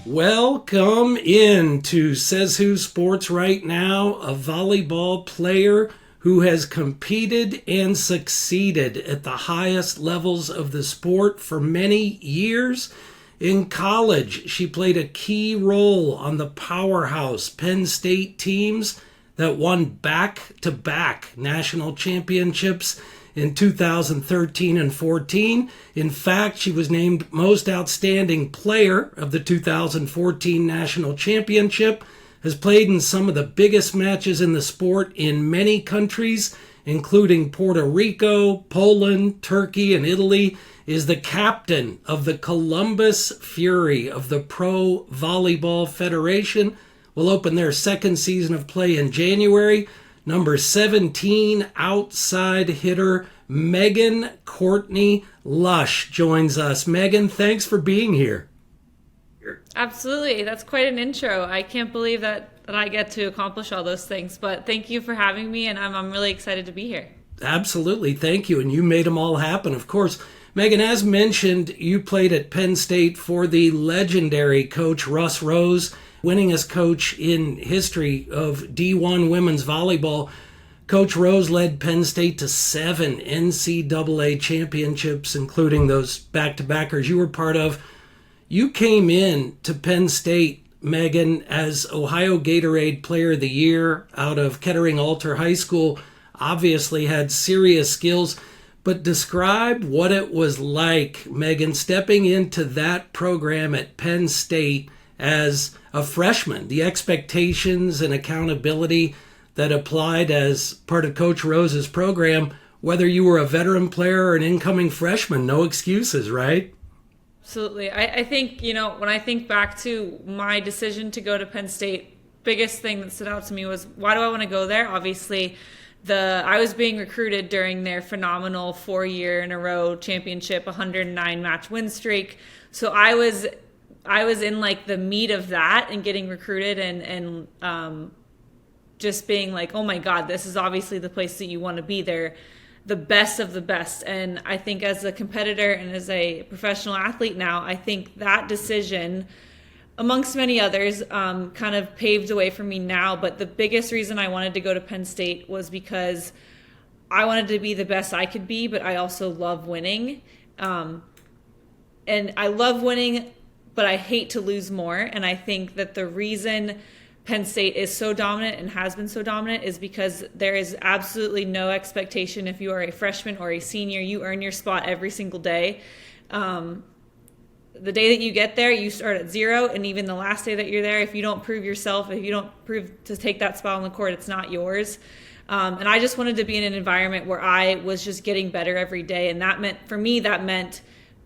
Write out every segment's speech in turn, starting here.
Welcome in to Says Who Sports right now, a volleyball player who has competed and succeeded at the highest levels of the sport for many years. In college, she played a key role on the powerhouse Penn State teams that won back-to-back national championships in 2013 and 14. In fact, she was named Most Outstanding Player of the 2014 National Championship, has played in some of the biggest matches in the sport in many countries, including Puerto Rico, Poland, Turkey, and Italy, is the captain of the Columbus Fury of the Pro Volleyball Federation. Will open their second season of play in January. Number 17 outside hitter Megan Courtney-Lush joins us. Megan, thanks for being here. Absolutely. That's quite an intro. I can't believe that I get to accomplish all those things, but thank you for having me, and I'm really excited to be here. Absolutely. Thank you. And you made them all happen, of course. Megan, as mentioned, you played at Penn State for the legendary coach Russ Rose, winningest coach in history of D1 women's volleyball. Coach Rose led Penn State to 7 NCAA championships, including those back-to-backers you were part of. You came in to Penn State, Megan, as Ohio Gatorade Player of the Year out of Kettering-Alter High School. Obviously had serious skills, but describe what it was like, Megan, stepping into that program at Penn State as a freshman, the expectations and accountability that applied as part of Coach Rose's program, whether you were a veteran player or an incoming freshman, no excuses, right? Absolutely. I think, when I think back to my decision to go to Penn State, biggest thing that stood out to me was, why do I want to go there? Obviously, I was being recruited during their phenomenal 4-year in a row championship, 109 match win streak. So I was in like the meat of that and getting recruited and just being like, oh my God, this is obviously the place that you want to be. They're the best of the best. And I think as a competitor and as a professional athlete now, I think that decision, amongst many others, kind of paved the way for me now. But the biggest reason I wanted to go to Penn State was because I wanted to be the best I could be, but I also love winning. And I love winning, but I hate to lose more. And I think that the reason Penn State is so dominant and has been so dominant is because there is absolutely no expectation if you are a freshman or a senior. You earn your spot every single day. The day that you get there, you start at 0, and even the last day that you're there, if you don't prove yourself, if you don't prove to take that spot on the court, it's not yours. And I just wanted to be in an environment where I was just getting better every day, and that meant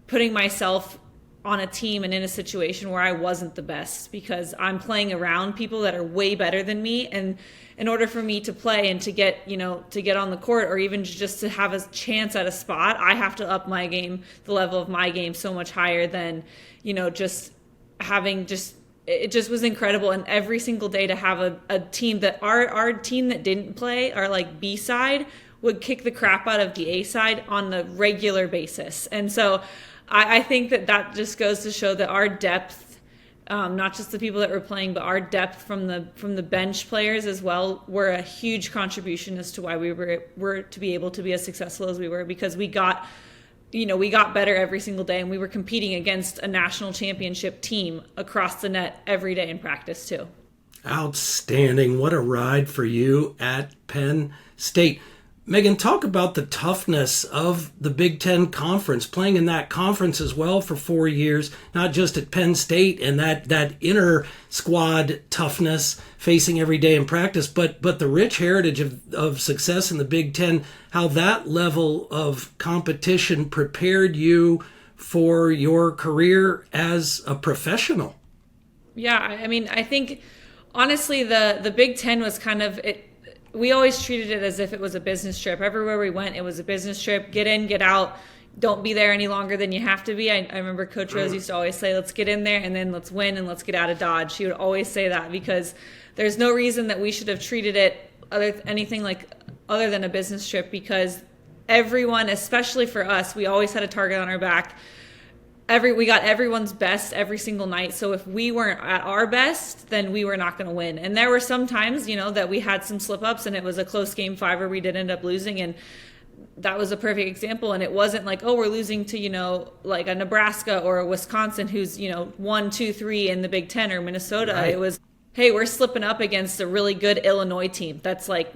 putting myself on a team and in a situation where I wasn't the best, because I'm playing around people that are way better than me. And in order for me to play and to get on the court, or even just to have a chance at a spot, I have to up my game, the level of my game so much higher than, it just was incredible. And every single day to have a team that our team that didn't play, our like B side, would kick the crap out of the A side on a regular basis. And so I think that just goes to show that our depth, not just the people that were playing, but our depth from the bench players as well, were a huge contribution as to why we were to be able to be as successful as we were, because we got better every single day, and we were competing against a national championship team across the net every day in practice too. Outstanding. What a ride for you at Penn State. Megan, talk about the toughness of the Big Ten Conference, playing in that conference as well for 4 years, not just at Penn State and that inner squad toughness facing every day in practice, but the rich heritage of success in the Big Ten, how that level of competition prepared you for your career as a professional. Yeah, I mean, I think, honestly, the Big Ten was kind of it. We always treated it as if it was a business trip. Everywhere we went, it was a business trip. Get in, get out. Don't be there any longer than you have to be. I remember Coach Rose used to always say, let's get in there and then let's win and let's get out of Dodge. She would always say that, because there's no reason that we should have treated it anything other than a business trip, because everyone, especially for us, we always had a target on our back. we got everyone's best every single night. So if we weren't at our best, then we were not going to win. And there were some times, that we had some slip ups and it was a close game 5 where we did end up losing. And that was a perfect example. And it wasn't like, oh, we're losing to, like a Nebraska or a Wisconsin who's, 1, 2, 3 in the Big Ten or Minnesota. Right. It was, hey, we're slipping up against a really good Illinois team that's like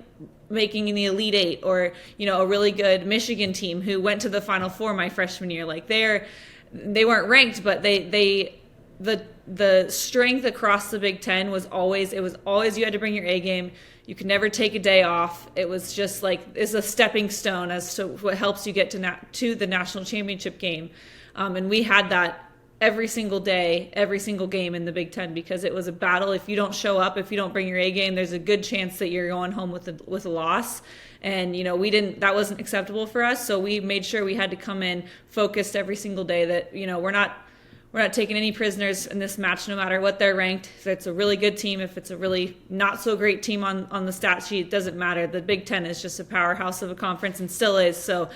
making in the Elite Eight, or, a really good Michigan team who went to the Final Four my freshman year. Like they weren't ranked, but the strength across the Big Ten was always you had to bring your A game. You could never take a day off. It was just like, it's a stepping stone as to what helps you get to the national championship game. And we had that every single day, every single game in the Big Ten, because it was a battle. If you don't show up, if you don't bring your A game, there's a good chance that you're going home with a loss. And, that wasn't acceptable for us. So we made sure we had to come in focused every single day that, we're not taking any prisoners in this match, no matter what they're ranked. If it's a really good team, if it's a really not so great team on the stat sheet, it doesn't matter. The Big Ten is just a powerhouse of a conference and still is. So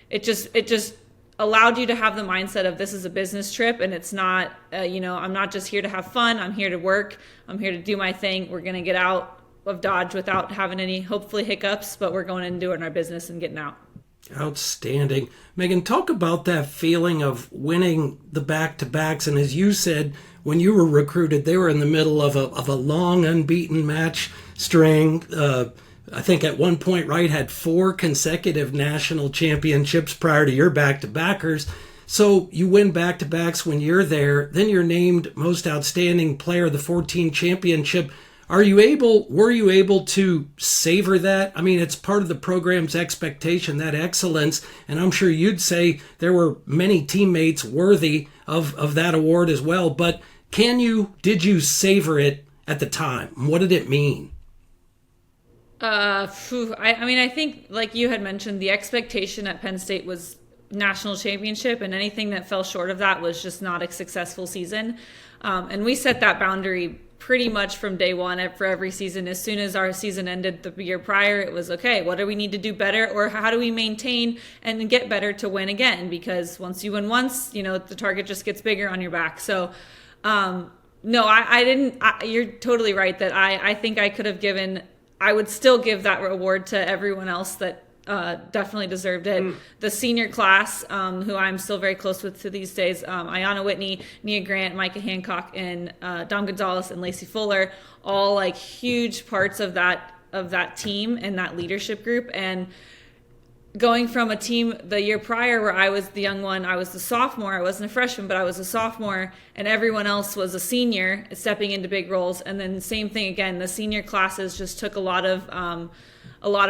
it just allowed you to have the mindset of, this is a business trip, and it's not, I'm not just here to have fun. I'm here to work. I'm here to do my thing. We're going to get out of Dodge without having any, hopefully, hiccups, but we're going in and doing our business and getting out. Outstanding. Megan, talk about that feeling of winning the back-to-backs. And as you said, when you were recruited, they were in the middle of a long unbeaten match string. I think at one point, right, had 4 consecutive national championships prior to your back-to-backers. So you win back-to-backs when you're there. Then you're named most outstanding player of the 14 championship. Were you able to savor that? I mean, it's part of the program's expectation, that excellence, and I'm sure you'd say there were many teammates worthy of that award as well. But did you savor it at the time? What did it mean? I think, like you had mentioned, the expectation at Penn State was national championship, and anything that fell short of that was just not a successful season. And we set that boundary pretty much from day one for every season. As soon as our season ended the year prior, it was, okay, what do we need to do better, or how do we maintain and get better to win again? Because once you win once, the target just gets bigger on your back. So no, I didn't. You're totally right that I think I would still give that reward to everyone else that definitely deserved it. The senior class, who I'm still very close with to these days, Ayanna Whitney, Nia Grant, Micah Hancock, and Dom Gonzalez and Lacey Fuller, all like huge parts of that team and that leadership group. And going from a team the year prior where I was the young one, I was the sophomore, I wasn't a freshman, but I was a sophomore, and everyone else was a senior stepping into big roles. And then same thing again, the senior classes just took a lot of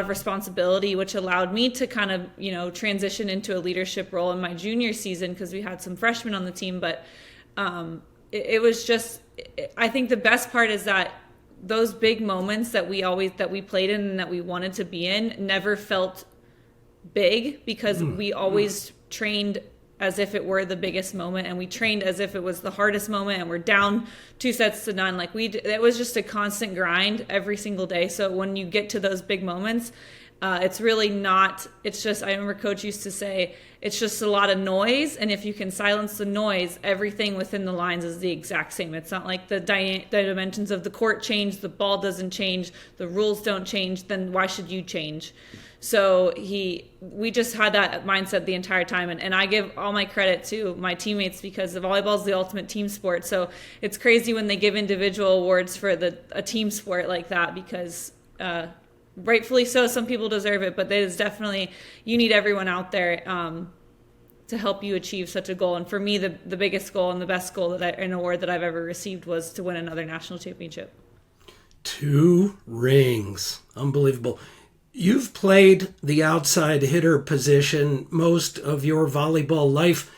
responsibility, which allowed me to kind of, transition into a leadership role in my junior season, because we had some freshmen on the team. But it was just, I think the best part is that those big moments that we played in and that we wanted to be in never felt big, because we always trained as if it were the biggest moment, and we trained as if it was the hardest moment, and we're down 2-0. Like it was just a constant grind every single day. So when you get to those big moments, it's really not, it's just, I remember Coach used to say, it's just a lot of noise, and if you can silence the noise, everything within the lines is the exact same. It's not like the dimensions of the court change, the ball doesn't change, the rules don't change, then why should you change? So we just had that mindset the entire time. And I give all my credit to my teammates, because volleyball is the ultimate team sport. So it's crazy when they give individual awards for a team sport like that, because rightfully so, some people deserve it. But there's definitely, you need everyone out there to help you achieve such a goal. And for me, the biggest goal and the best goal an award that I've ever received was to win another national championship. 2 rings. Unbelievable. You've played the outside hitter position most of your volleyball life.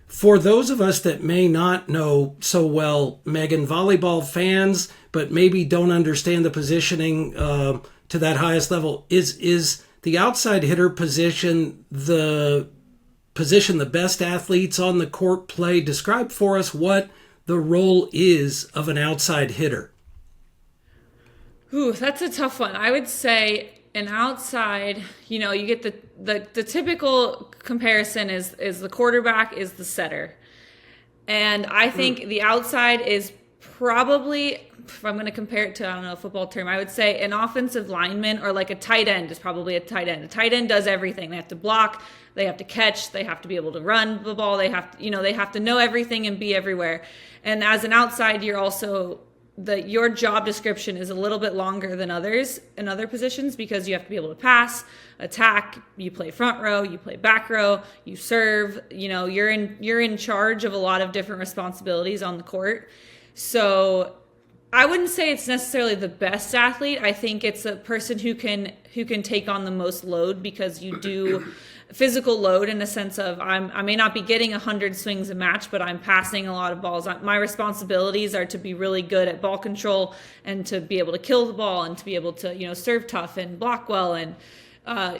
For those of us that may not know so well, Megan, volleyball fans, but maybe don't understand the positioning to that highest level, is the outside hitter position the best athletes on the court play? Describe for us what the role is of an outside hitter. Ooh, that's a tough one. I would say an outside, you get the typical comparison is the quarterback is the setter. And I think the outside is probably, if I'm going to compare it to, I don't know, a football term, I would say an offensive lineman or like a tight end is probably a tight end. A tight end does everything. They have to block, they have to catch, they have to be able to run the ball. They have to, they have to know everything and be everywhere. And as an outside, you're also, your job description is a little bit longer than others in other positions because you have to be able to pass, attack, you play front row, you play back row, you serve, you're in charge of a lot of different responsibilities on the court. So I wouldn't say it's necessarily the best athlete. I think it's a person who can take on the most load because you do physical load in a sense of I may not be getting 100 swings a match, but I'm passing a lot of balls. My responsibilities are to be really good at ball control and to be able to kill the ball and to be able to serve tough and block well. And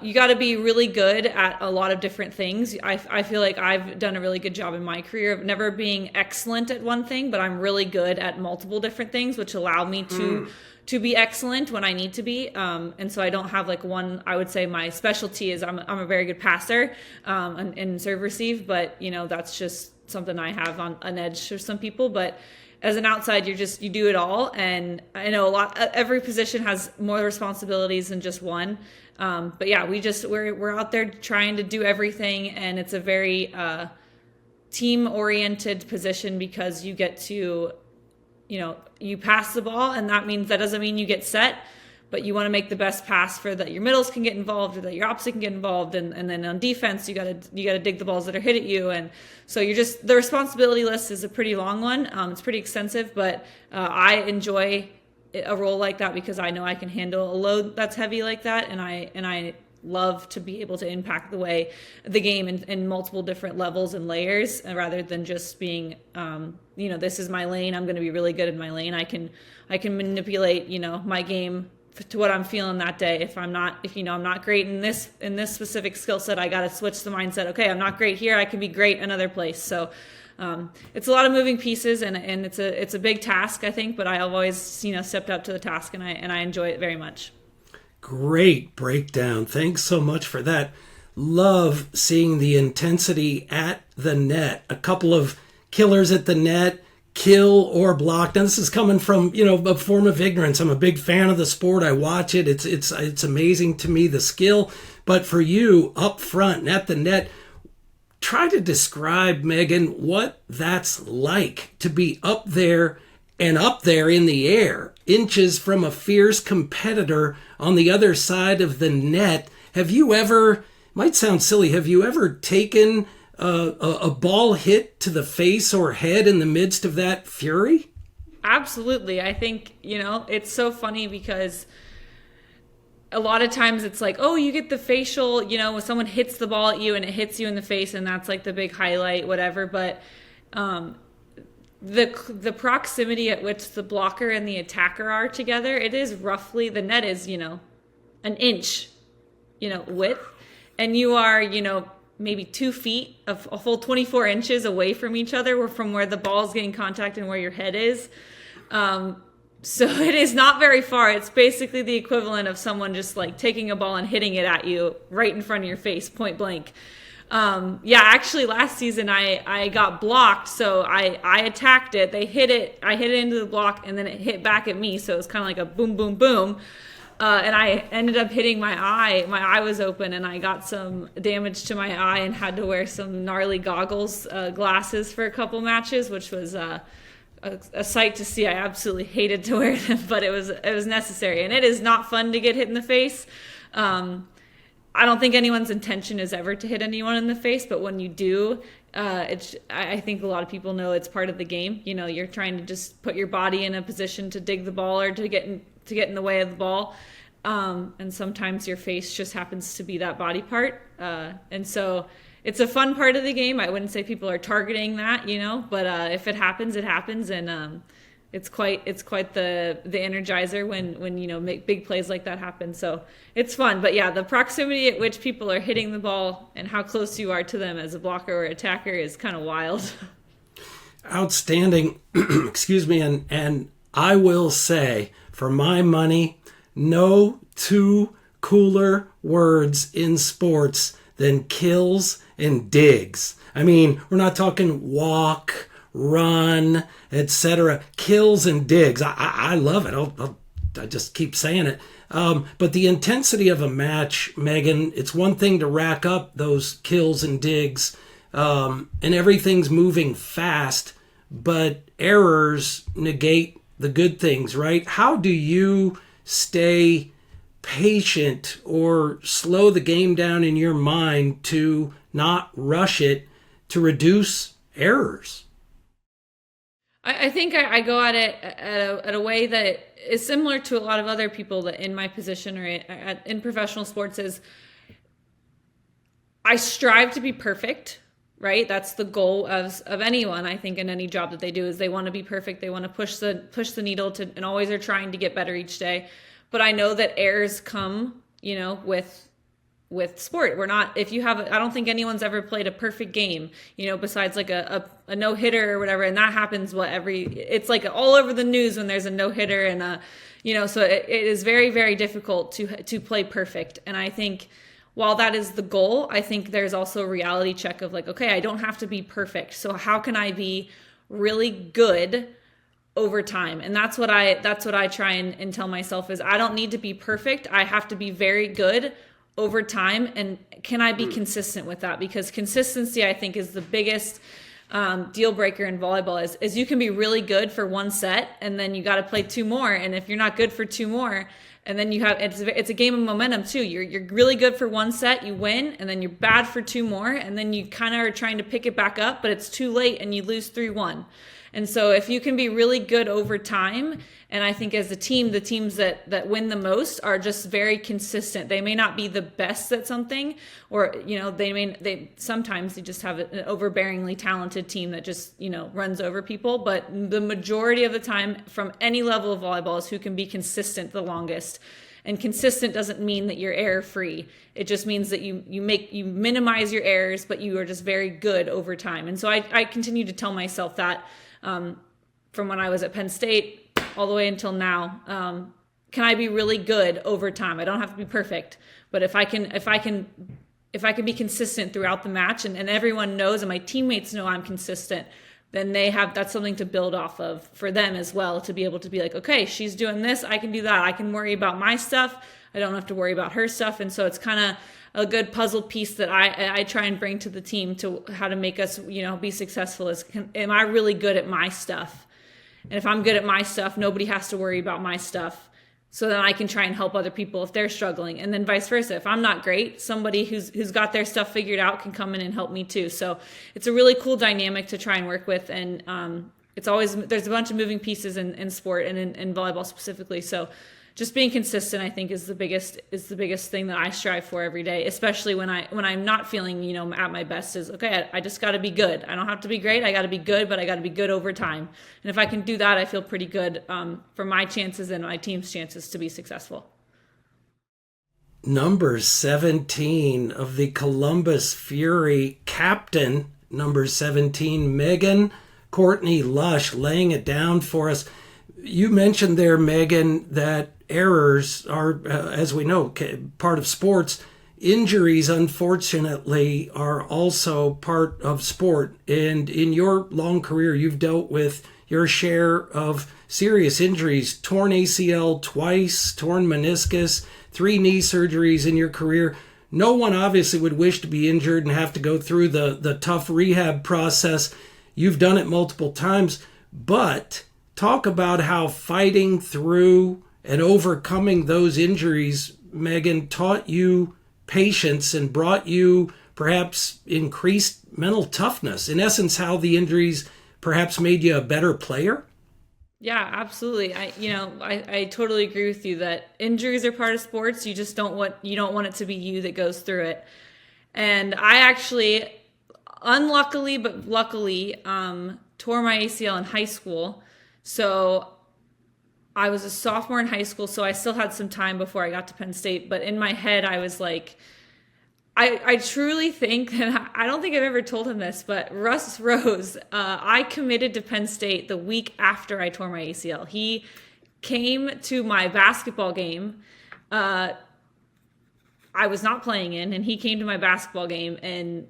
you got to be really good at a lot of different things. I feel like I've done a really good job in my career of never being excellent at one thing, but I'm really good at multiple different things, which allow me to be excellent when I need to be. And so I don't have like one. I would say my specialty is I'm a very good passer and serve receive, but that's just something I have on an edge for some people. But as an outside, you do it all. And I know every position has more responsibilities than just one. But yeah, we're out there trying to do everything, and it's a very team-oriented position because you get to, you pass the ball, and that doesn't mean you get set, but you want to make the best pass for that your middles can get involved or that your opposite can get involved, and then on defense you gotta dig the balls that are hit at you, and so the responsibility list is a pretty long one. It's pretty extensive, but I enjoy a role like that because I know I can handle a load that's heavy like that, and I love to be able to impact the game in multiple different levels and layers, rather than just being this is my lane, I'm going to be really good in my lane. I can manipulate my game to what I'm feeling that day. If I'm not great in this specific skill set, I got to switch the mindset. Okay, I'm not great here, I can be great another place. So it's a lot of moving pieces, and it's a big task, I think, but I've always stepped up to the task, and I enjoy it very much. Great breakdown. Thanks so much for that. Love seeing the intensity at the net. A couple of killers at the net, kill or block. Now this is coming from a form of ignorance. I'm a big fan of the sport. I watch it. It's amazing to me, the skill. But for you up front and at the net, try to describe, Megan, what that's like to be up there in the air, inches from a fierce competitor on the other side of the net. Have you ever, might sound silly, have you ever taken a ball hit to the face or head in the midst of that fury? Absolutely. I think, it's so funny because a lot of times it's like, oh, you get the facial, when someone hits the ball at you and it hits you in the face, and that's like the big highlight, whatever. But the proximity at which the blocker and the attacker are together, it is roughly, the net is, an inch, width. And you are, maybe 2 feet, a full 24 inches away from each other, from where the ball's getting contact and where your head is. So it is not very far. It's basically the equivalent of someone just like taking a ball and hitting it at you right in front of your face, point blank. Actually last season I got blocked, so I attacked it. I hit it into the block, and then it hit back at me. So it was kind of like a boom, boom, boom. And I ended up hitting my eye. My eye was open, and I got some damage to my eye and had to wear some gnarly glasses for a couple matches, which was a sight to see. I absolutely hated to wear them, but it was necessary. And it is not fun to get hit in the face. I don't think anyone's intention is ever to hit anyone in the face, but when you do, I think a lot of people know it's part of the game. You're trying to just put your body in a position to dig the ball or to get in the way of the ball. And sometimes your face just happens to be that body part. And so it's a fun part of the game. I wouldn't say people are targeting that, but if it happens, it happens. And it's quite the energizer when make big plays like that happen. So it's fun. But yeah, the proximity at which people are hitting the ball and how close you are to them as a blocker or attacker is kind of wild. Outstanding. Excuse me. And I will say, for my money, no two cooler words in sports than kills and digs. I mean, we're not talking walk, run, etc. Kills and digs. I love it. I just keep saying it. But the intensity of a match, Megan, it's one thing to rack up those kills and digs, and everything's moving fast, but errors negate the good things, right? How do you stay patient or slow the game down in your mind to not rush it to reduce errors? I think I go at it at a way that is similar to a lot of other people that in my position or in professional sports is I strive to be perfect, right? That's the goal of anyone, I think, in any job that they do is they want to be perfect. They want to push the needle and always are trying to get better each day. But I know that errors come, with sport. I don't think anyone's ever played a perfect game, besides like a no hitter or whatever. And that happens it's like all over the news when there's a no hitter and so it is very, very difficult to play perfect. And I think while that is the goal, I think there's also a reality check of like, okay, I don't have to be perfect. So how can I be really good over time? And that's what I try and tell myself is I don't need to be perfect. I have to be very good over time. And can I be consistent with that? Because consistency, I think, is the biggest deal breaker in volleyball is you can be really good for one set and then you got to play two more. And if you're not good for two more, and then it's a game of momentum too. You're really good for one set, you win, and then you're bad for two more, and then you kind of are trying to pick it back up, but it's too late and you lose 3-1. And so if you can be really good over time, and I think as a team, the teams that win the most are just very consistent. They may not be the best at something, or sometimes they just have an overbearingly talented team that just runs over people. But the majority of the time, from any level of volleyball, is who can be consistent the longest. And consistent doesn't mean that you're error free. It just means that you minimize your errors, but you are just very good over time. And so I continue to tell myself that. From when I was at Penn State all the way until now, can I be really good over time? I don't have to be perfect, but if I can be consistent throughout the match and everyone knows and my teammates know I'm consistent, then that's something to build off of for them as well, to be able to be like, okay, she's doing this, I can do that. I can worry about my stuff. I don't have to worry about her stuff. And so it's kind of a good puzzle piece that I try and bring to the team to how to make us, be successful is, am I really good at my stuff? And if I'm good at my stuff, nobody has to worry about my stuff. So then I can try and help other people if they're struggling. And then vice versa. If I'm not great, somebody who's got their stuff figured out can come in and help me too. So it's a really cool dynamic to try and work with. And there's a bunch of moving pieces in sport and in volleyball specifically. So just being consistent, I think, is the biggest thing that I strive for every day, especially when I'm not feeling, at my best, is okay, I just got to be good. I don't have to be great. I got to be good, but I got to be good over time. And if I can do that, I feel pretty good for my chances and my team's chances to be successful. Number 17 of the Columbus Fury, captain, number 17, Megan Courtney-Lush, laying it down for us. You mentioned there, Megan, that errors are, as we know, part of sports. Injuries, unfortunately, are also part of sport. And in your long career, you've dealt with your share of serious injuries, torn ACL twice, torn meniscus, 3 knee surgeries in your career. No one obviously would wish to be injured and have to go through the tough rehab process. You've done it multiple times, but talk about how fighting through and overcoming those injuries, Megan, taught you patience and brought you perhaps increased mental toughness. In essence, how the injuries perhaps made you a better player? Yeah, absolutely. I totally agree with you that injuries are part of sports. You just don't want it to be you that goes through it. And I actually, unluckily but luckily, tore my ACL in high school. So I was a sophomore in high school, so I still had some time before I got to Penn State. But in my head, I was like, I truly think, and I don't think I've ever told him this, but Russ Rose, I committed to Penn State the week after I tore my ACL. He came to my basketball game. I was not playing in, and he came to my basketball game, and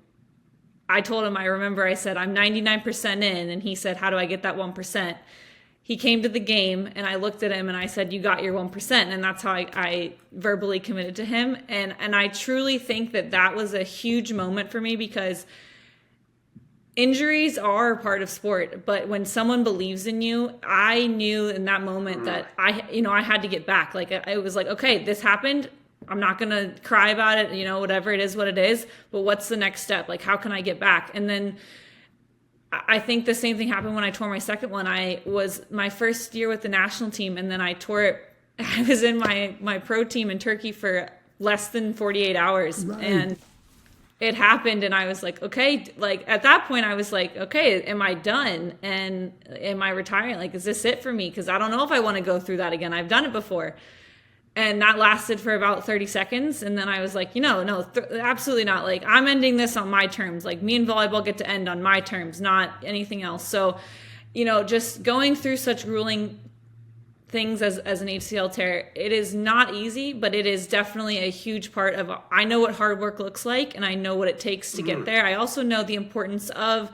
I told him, I remember I said, I'm 99% in. And he said, how do I get that 1%? He came to the game and I looked at him and I said, you got your 1%. And that's how I verbally committed to him. And I truly think that was a huge moment for me, because injuries are a part of sport, but when someone believes in you, I knew in that moment that I had to get back. Like, it was like, okay, this happened. I'm not going to cry about it, whatever it is, what it is, but what's the next step? Like, how can I get back? And then I think the same thing happened when I tore my second one. I was my first year with the national team, and then I tore it. I was in my pro team in Turkey for less than 48 hours. Right. And it happened, and I was like, okay, like at that point I was like, okay, am I done? And am I retiring? Like, is this it for me? Because I don't know if I want to go through that again. I've done it before. And that lasted for about 30 seconds. And then I was like, no, absolutely not. Like, I'm ending this on my terms. Like, me and volleyball get to end on my terms, not anything else. So, just going through such grueling things as an ACL tear, it is not easy, but it is definitely a huge part of, I know what hard work looks like, and I know what it takes to get there. I also know the importance of,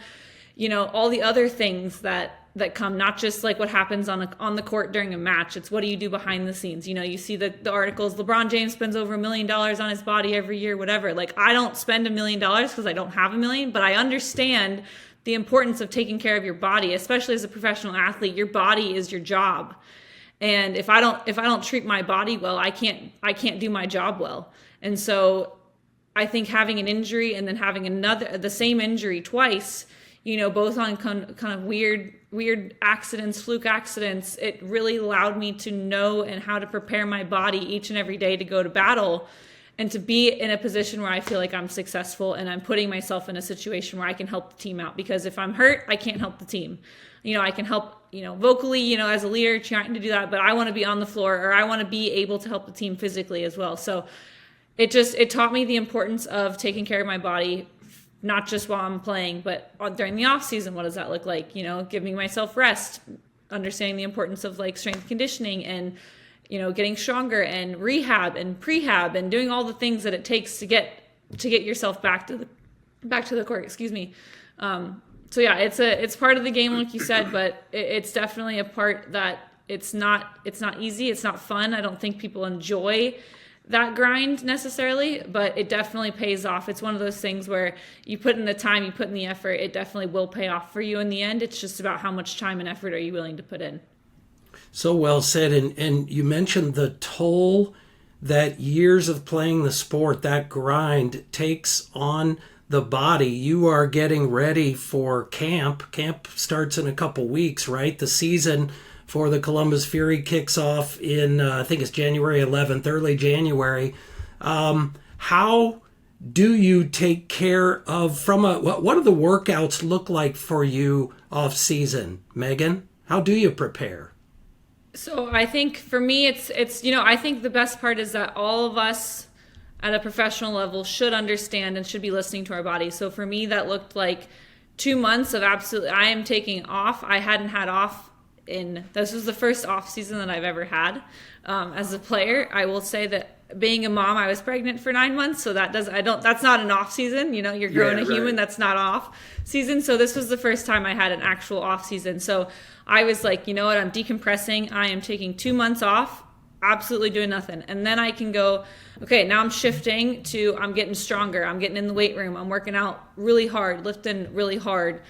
all the other things that come, not just like what happens on the court during a match. It's what do you do behind the scenes? You see the articles, LeBron James spends over $1 million on his body every year, whatever. Like, I don't spend $1 million because I don't have $1 million, but I understand the importance of taking care of your body, especially as a professional athlete. Your body is your job. And if I don't treat my body well, I can't do my job well. And so I think having an injury and then having the same injury twice, both on kind of weird accidents, fluke accidents, it really allowed me to know and how to prepare my body each and every day to go to battle and to be in a position where I feel like I'm successful and I'm putting myself in a situation where I can help the team out. Because if I'm hurt, I can't help the team. I can help, vocally, as a leader, trying to do that, but I want to be on the floor, or I want to be able to help the team physically as well. So it taught me the importance of taking care of my body, not just while I'm playing, but during the off season. What does that look like? Giving myself rest, understanding the importance of like strength conditioning and, getting stronger, and rehab and prehab, and doing all the things that it takes to get yourself back to the court. Excuse me. So yeah, it's part of the game, like you said, but it's definitely a part that it's not easy. It's not fun. I don't think people enjoy that grind necessarily, but it definitely pays off. It's one of those things where you put in the time, you put in the effort, it definitely will pay off for you in the end. It's just about how much time and effort are you willing to put in. So well said. And you mentioned the toll that years of playing the sport, that grind takes on the body. You are getting ready for camp. Camp starts in a couple weeks, right? The season for the Columbus Fury kicks off in, I think it's January 11th, early January. How do you take care of, what do the workouts look like for you off season, Megan? How do you prepare? So I think for me, it's I think the best part is that all of us at a professional level should understand and should be listening to our body. So for me, that looked like 2 months of absolutely, I am taking off. I hadn't had off this was the first off season that I've ever had as a player. I will say that being a mom, I was pregnant for 9 months. So that's not an off season. You're growing a human, that's not off season. So this was the first time I had an actual off season. So I was like, you know what, I'm decompressing. I am taking 2 months off, absolutely doing nothing. And then I can go, okay, now I'm shifting to, I'm getting stronger. I'm getting in the weight room. I'm working out really hard, lifting really hard,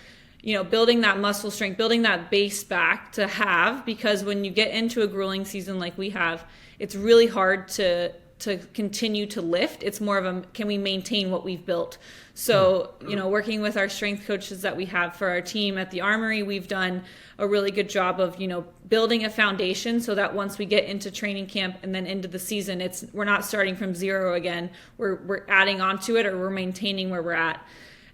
building that muscle strength, building that base back to have, because when you get into a grueling season like we have, it's really hard to continue to lift. It's more of a, can we maintain what we've built? So, working with our strength coaches that we have for our team at the Armory, we've done a really good job of, building a foundation so that once we get into training camp and then into the season, we're not starting from zero again. We're adding onto it, or we're maintaining where we're at.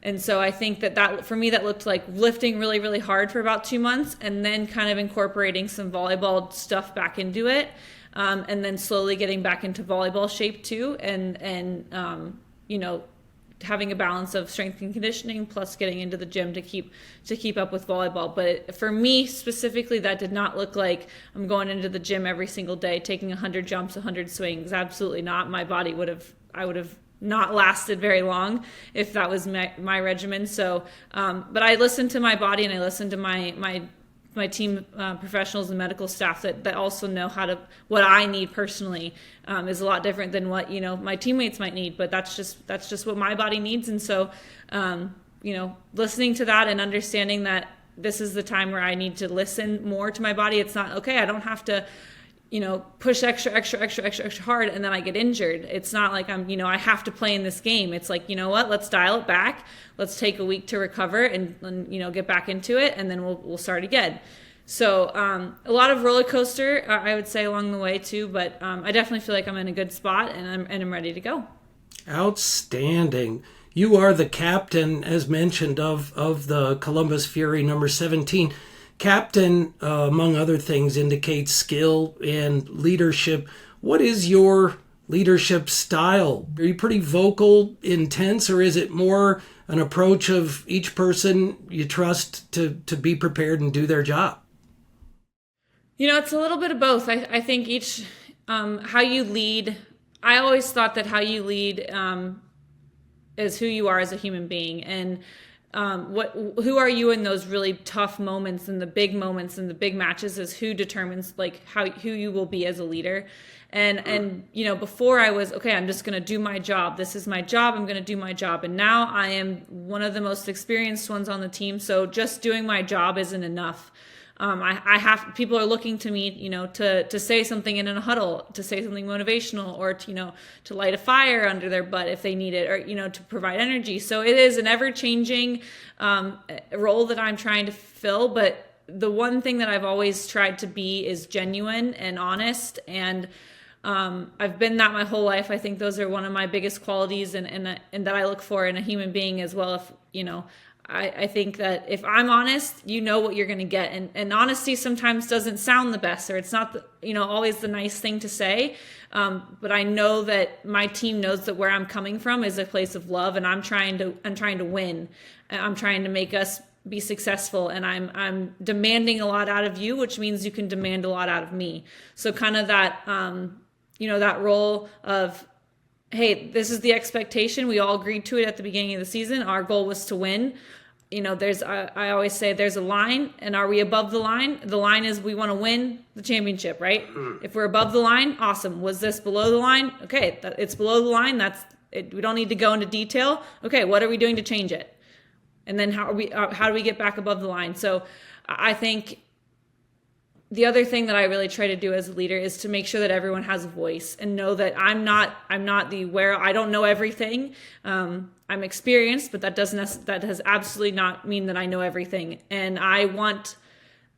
And so I think that for me, that looked like lifting really, really hard for about 2 months, and then kind of incorporating some volleyball stuff back into it. And then slowly getting back into volleyball shape too. And having a balance of strength and conditioning plus getting into the gym to keep up with volleyball. But for me specifically, that did not look like I'm going into the gym every single day, taking 100 jumps, 100 swings. Absolutely not. My body I would have not lasted very long if that was my regimen. So, but I listened to my body, and I listened to my team professionals and medical staff that also know what I need personally is a lot different than what, my teammates might need, but that's just what my body needs. And so, listening to that and understanding that this is the time where I need to listen more to my body. It's not, okay, I don't have to, push extra hard and then I get injured. It's not like I have to play in this game. It's like, what, let's dial it back. Let's take a week to recover and get back into it. And then we'll start again. So a lot of roller coaster, I would say, along the way too, but I definitely feel like I'm in a good spot and I'm ready to go. Outstanding. You are the captain, as mentioned, of the Columbus Fury, number 17. Captain, among other things, indicates skill and leadership. What is your leadership style? Are you pretty vocal, intense, or is it more an approach of each person you trust to be prepared and do their job? It's a little bit of both. I think each, how you lead, I always thought that how you lead is who you are as a human being. And who are you in those really tough moments and the big moments and the big matches is who determines who you will be as a leader. And before I was, okay, I'm just going to do my job. This is my job. I'm going to do my job. And now I am one of the most experienced ones on the team. So just doing my job isn't enough. People are looking to me, to say something in a huddle, to say something motivational, or to light a fire under their butt if they need it, or, to provide energy. So it is an ever changing, role that I'm trying to fill. But the one thing that I've always tried to be is genuine and honest. And, I've been that my whole life. I think those are one of my biggest qualities and that I look for in a human being as well. If, I think that if I'm honest, you know what you're going to get. And honesty sometimes doesn't sound the best, or it's not, always the nice thing to say. But I know that my team knows that where I'm coming from is a place of love, and I'm trying to win. I'm trying to make us be successful, and I'm demanding a lot out of you, which means you can demand a lot out of me. So kind of that, that role of, hey, this is the expectation. We all agreed to it at the beginning of the season. Our goal was to win. I always say there's a line, and are we above the line? The line is we want to win the championship, right? If we're above the line, awesome. Was this below the line? Okay, it's below the line. That's it. We don't need to go into detail. Okay, what are we doing to change it? And then how do we get back above the line? So I think the other thing that I really try to do as a leader is to make sure that everyone has a voice and know that I'm not I don't know everything. I'm experienced, but that has absolutely not mean that I know everything. And I want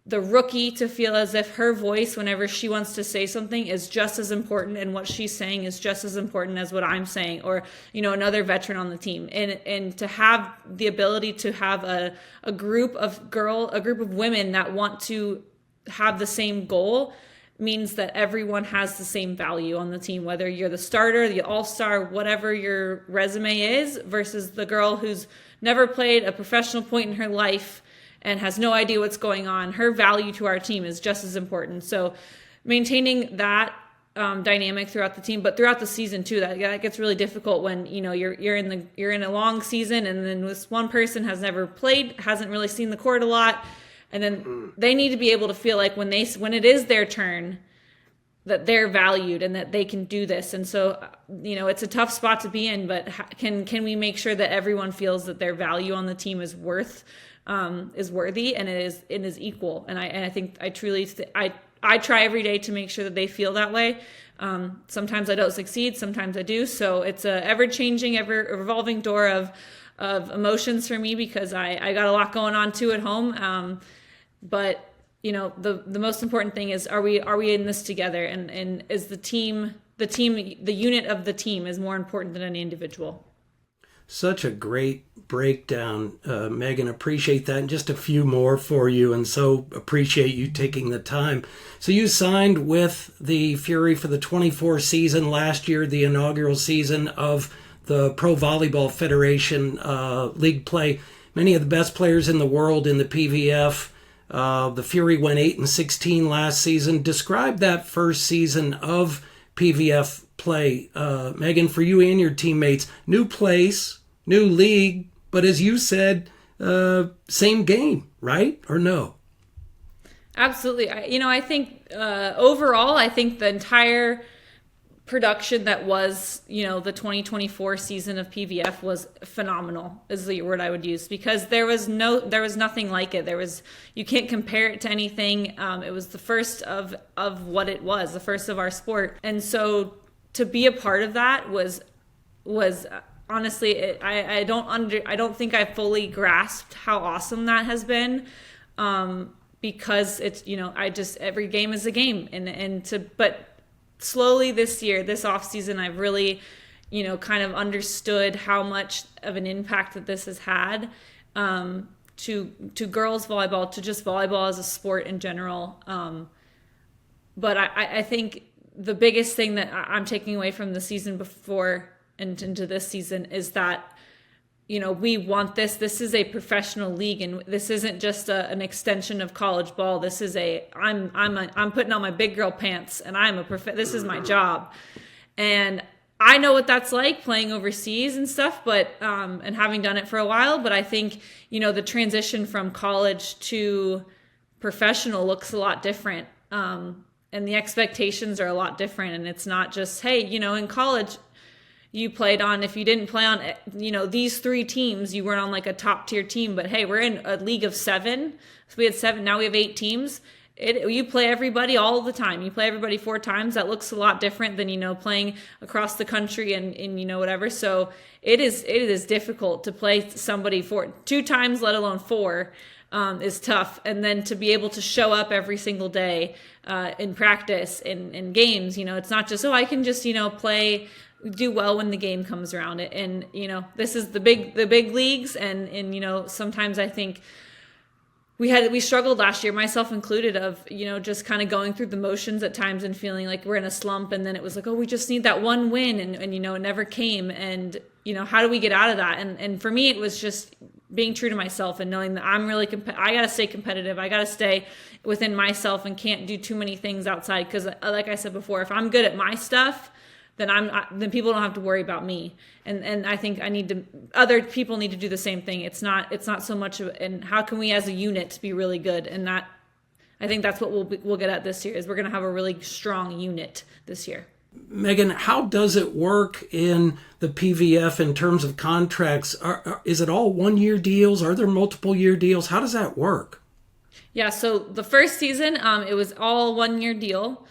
the rookie to feel as if her voice, whenever she wants to say something, is just as important, and what she's saying is just as important as what I'm saying, or, another veteran on the team. And to have the ability to have a group of women that want to have the same goal means that everyone has the same value on the team, whether you're the starter, the all-star, whatever your resume is, versus the girl who's never played a professional point in her life and has no idea what's going on. Her value to our team is just as important. So maintaining that dynamic throughout the team, but throughout the season too, that gets really difficult when you're in a long season, and then this one person has never played, hasn't really seen the court a lot. And then they need to be able to feel like when it is their turn, that they're valued and that they can do this. And so, it's a tough spot to be in, but can we make sure that everyone feels that their value on the team is worthy and it is equal. And I think I truly, I try every day to make sure that they feel that way. Sometimes I don't succeed, sometimes I do. So it's a ever-changing, ever-evolving door of emotions for me, because I got a lot going on too at home. But the most important thing is, are we in this together? And is the unit of the team is more important than any individual. Such a great breakdown, Megan. Appreciate that. And just a few more for you. And so appreciate you taking the time. So you signed with the Fury for the 24 season last year, the inaugural season of the Pro Volleyball Federation league play. Many of the best players in the world in the PVF. The Fury went 8-16 last season. Describe that first season of PVF play, Megan, for you and your teammates? New place, new league, but as you said, same game, right? Or no? Absolutely. I think overall, I think the entire production that was, the 2024 season of PVF was phenomenal, is the word I would use, because there was nothing like it. You can't compare it to anything. It was the first of what it was, the first of our sport. And so to be a part of that was honestly, I don't think I fully grasped how awesome that has been. Because it's, every game is a game, but slowly this off season, I've really, kind of understood how much of an impact that this has had, to girls volleyball, to just volleyball as a sport in general. But I think the biggest thing that I'm taking away from the season before and into this season is that, we want this. This is a professional league, and this isn't just an extension of college ball. This is I'm putting on my big girl pants, and this is my job. And I know what that's like playing overseas and stuff, but and having done it for a while. But I think the transition from college to professional looks a lot different, and the expectations are a lot different. And it's not just, hey, in college, you played on, if you didn't play on, these 3 teams, you weren't on like a top tier team, but hey, we're in a league of 7. So we had 7, now we have 8 teams. You play everybody all the time. You play everybody 4 times. That looks a lot different than, playing across the country and whatever. So it is difficult to play somebody 2 times, let alone 4, is tough. And then to be able to show up every single day, in practice, in games, it's not just, I can just, do well when the game comes around. And this is the big leagues, and sometimes I think we struggled last year, myself included, of just kind of going through the motions at times and feeling like we're in a slump, and then it was like, we just need that one win, and it never came. And how do we get out of that? And for me, it was just being true to myself and knowing that I'm really I got to stay competitive. I got to stay within myself and can't do too many things outside, because like I said before, if I'm good at my stuff, then people don't have to worry about me. And I think other people need to do the same thing. It's not so much and how can we as a unit be really good? And I think that's what we'll get at this year, is we're going to have a really strong unit this year. Megan, how does it work in the PVF in terms of contracts? Is it all 1-year deals? Are there multiple year deals? How does that work? Yeah, so the first season, it was all 1-year deal.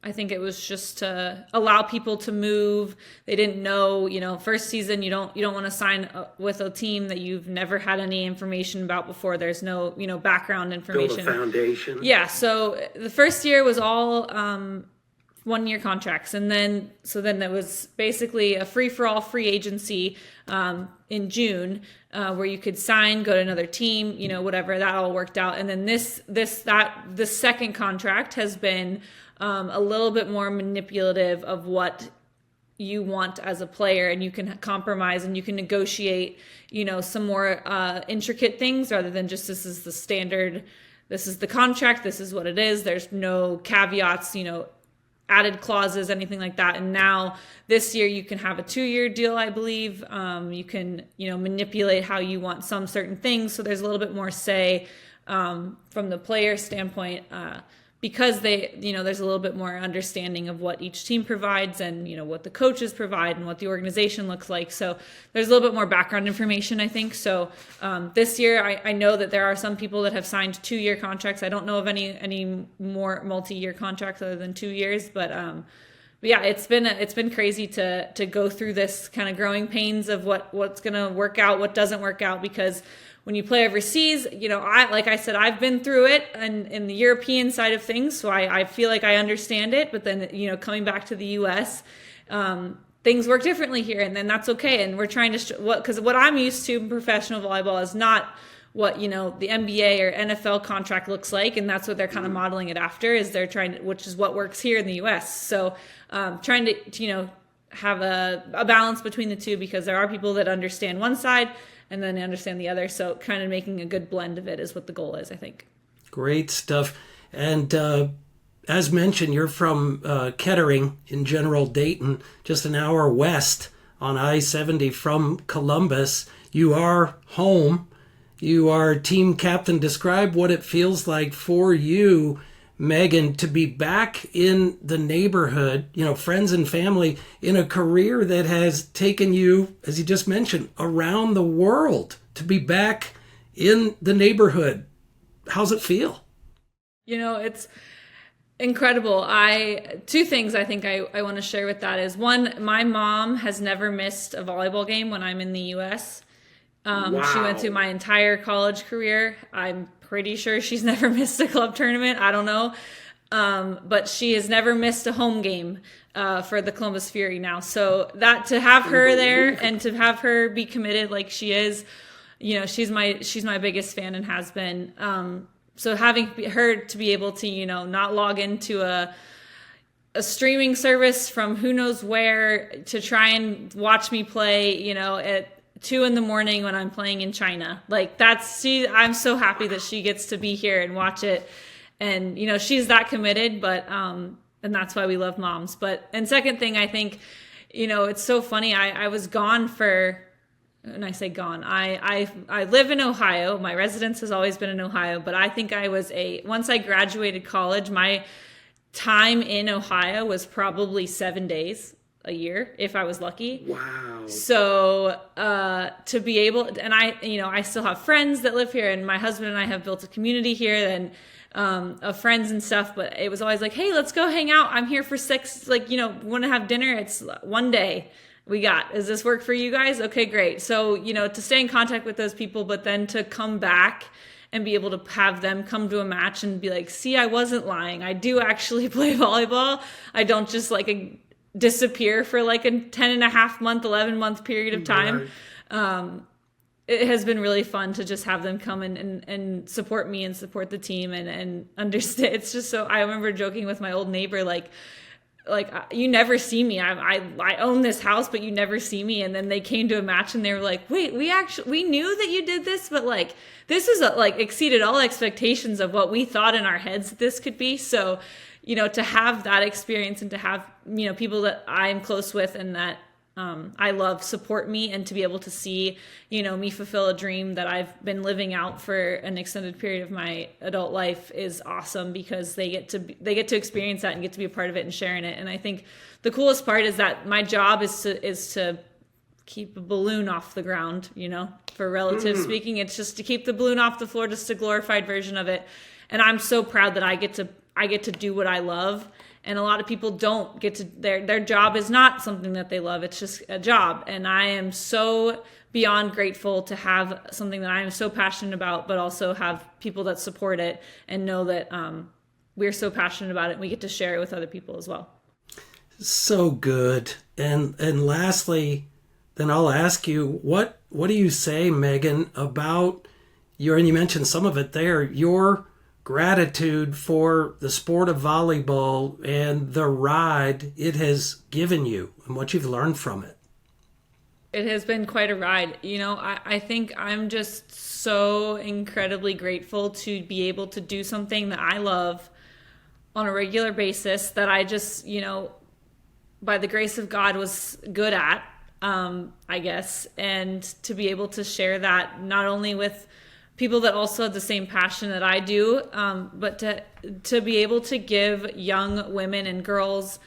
I think it was just to allow people to move. They didn't know, first season, you don't want to sign with a team that you've never had any information about before. There's no, background information. Build a foundation. Yeah. So the first year was all 1-year contracts. And then it was basically a free-for-all free agency in June, where you could sign, go to another team, whatever. That all worked out. And then the second contract has been a little bit more manipulative of what you want as a player, and you can compromise and you can negotiate, some more intricate things, rather than just, this is the standard, this is the contract, this is what it is. There's no caveats, added clauses, anything like that. And now this year you can have a 2-year deal, I believe. You can, manipulate how you want some certain things. So there's a little bit more say from the player standpoint, because there's a little bit more understanding of what each team provides, and what the coaches provide and what the organization looks like. So there's a little bit more background information, I think. So this year, I know that there are some people that have signed 2-year contracts. I don't know of any more multi-year contracts other than 2 years, but yeah, it's been crazy to go through this kind of growing pains of what's going to work out, what doesn't work out, because when you play overseas, like I said, I've been through it and in the European side of things, so I feel like I understand it. But then, coming back to the U.S., things work differently here, and then that's okay. And we're trying to because what I'm used to in professional volleyball is not what the NBA or NFL contract looks like, and that's what they're kind of modeling it after. Is they're trying to, which is what works here in the U.S. So trying to have a balance between the two, because there are people that understand one side and then understand the other. So kind of making a good blend of it is what the goal is, I think. Great stuff. And as mentioned, you're from Kettering in General Dayton, just an hour west on I-70 from Columbus. You are home. You are team captain. Describe what it feels like for you, Megan, to be back in the neighborhood, friends and family, in a career that has taken you, as you just mentioned, around the world, to be back in the neighborhood. How's it feel? It's incredible. Two things I think I want to share with that is, one, my mom has never missed a volleyball game when I'm in the U.S. Wow. She went through my entire college career. I'm pretty sure she's never missed a club tournament. I don't know. But she has never missed a home game for the Columbus Fury now. So that, to have her there and to have her be committed like she is, she's my biggest fan and has been. So having her to be able to, not log into a streaming service from who knows where to try and watch me play, at 2 a.m. when I'm playing in China. Like, I'm so happy that she gets to be here and watch it. And, she's that committed, but, and that's why we love moms. And second thing, I think, it's so funny. I was gone for, and I say gone, I live in Ohio. My residence has always been in Ohio, but I think once I graduated college, my time in Ohio was probably 7 days a year if I was lucky. Wow. So to be able, and I still have friends that live here, and my husband and I have built a community here and of friends and stuff, but it was always like, hey, let's go hang out. I'm here for 6, want to have dinner? It's one day we got. Does this work for you guys? Okay, great. So, to stay in contact with those people, but then to come back and be able to have them come to a match and be like, see, I wasn't lying. I do actually play volleyball. I don't just disappear for a 10.5-month, 11-month period of time. Right. It has been really fun to just have them come and support me and support the team and understand. It's just so, I remember joking with my old neighbor, like you never see me. I own this house, but you never see me. And then they came to a match and they were like, wait, we knew that you did this, but this is exceeded all expectations of what we thought in our heads that this could be. So, to have that experience and to have, people that I'm close with and that I love support me, and to be able to see, me fulfill a dream that I've been living out for an extended period of my adult life is awesome, because they get to experience that and get to be a part of it and sharing it. And I think the coolest part is that my job is to keep a balloon off the ground, for relative speaking. It's just to keep the balloon off the floor, just a glorified version of it. And I'm so proud that I get to do what I love. And a lot of people don't get to, their job is not something that they love. It's just a job. And I am so beyond grateful to have something that I am so passionate about, but also have people that support it and know that we're so passionate about it and we get to share it with other people as well. So good. And lastly, then I'll ask you, what do you say, Megan, about and you mentioned some of it there, your gratitude for the sport of volleyball and the ride it has given you and what you've learned from it? It has been quite a ride. I think I'm just so incredibly grateful to be able to do something that I love on a regular basis, that I just, by the grace of God was good at, I guess, and to be able to share that not only with people that also have the same passion that I do, but to be able to give young women and girls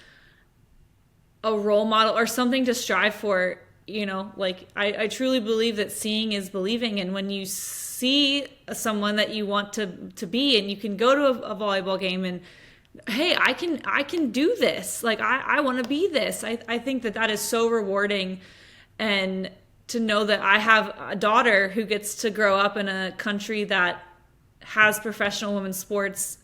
a role model or something to strive for. I truly believe that seeing is believing. And when you see someone that you want to be, and you can go to a volleyball game and, hey, I can do this. I want to be this. I think that is so rewarding. And to know that I have a daughter who gets to grow up in a country that has professional women's sports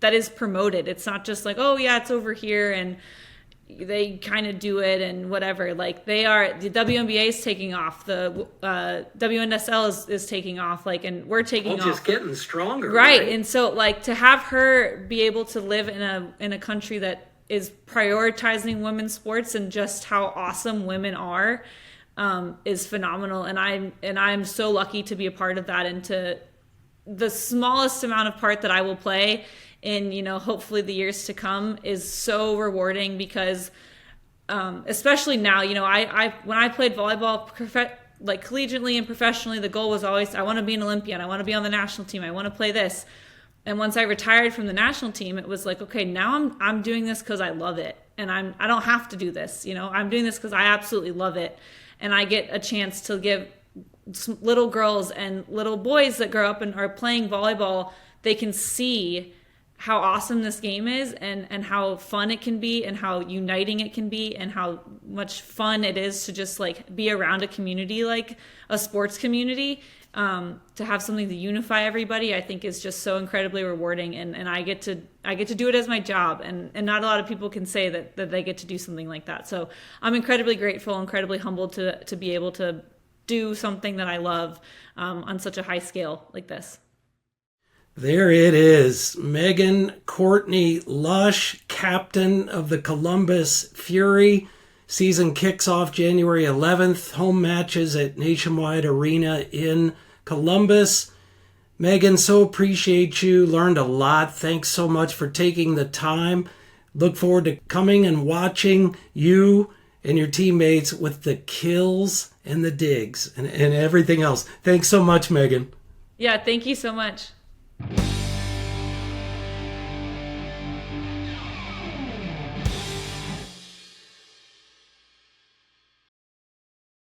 that is promoted. It's not just oh yeah, it's over here and they kind of do it and whatever. The WNBA is taking off, the WNSL is taking off, and we're taking off. Just getting stronger. Right. And so to have her be able to live in a country that is prioritizing women's sports and just how awesome women are, is phenomenal. And I'm so lucky to be a part of that and to the smallest amount of part that I will play in, hopefully the years to come is so rewarding because, especially now, I when I played volleyball like collegiately and professionally, the goal was always, I want to be an Olympian. I want to be on the national team. I want to play this. And once I retired from the national team, it was like, okay, now I'm doing this because I love it. And I don't have to do this. I'm doing this because I absolutely love it. And I get a chance to give little girls and little boys that grow up and are playing volleyball, they can see how awesome this game is and how fun it can be and how uniting it can be and how much fun it is to just like be around a community, like a sports community. To have something to unify everybody, I think is just so incredibly rewarding, and I get to do it as my job, and not a lot of people can say that they get to do something like that. So I'm incredibly grateful, incredibly humbled to be able to do something that I love on such a high scale like this. There it is. Megan Courtney-Lush, captain of the Columbus Fury. Season kicks off January 11th. Home matches at Nationwide Arena in Columbus. Megan, so appreciate you. Learned a lot. Thanks so much for taking the time. Look forward to coming and watching you and your teammates with the kills and the digs and everything else. Thanks so much, Megan. Yeah, thank you so much.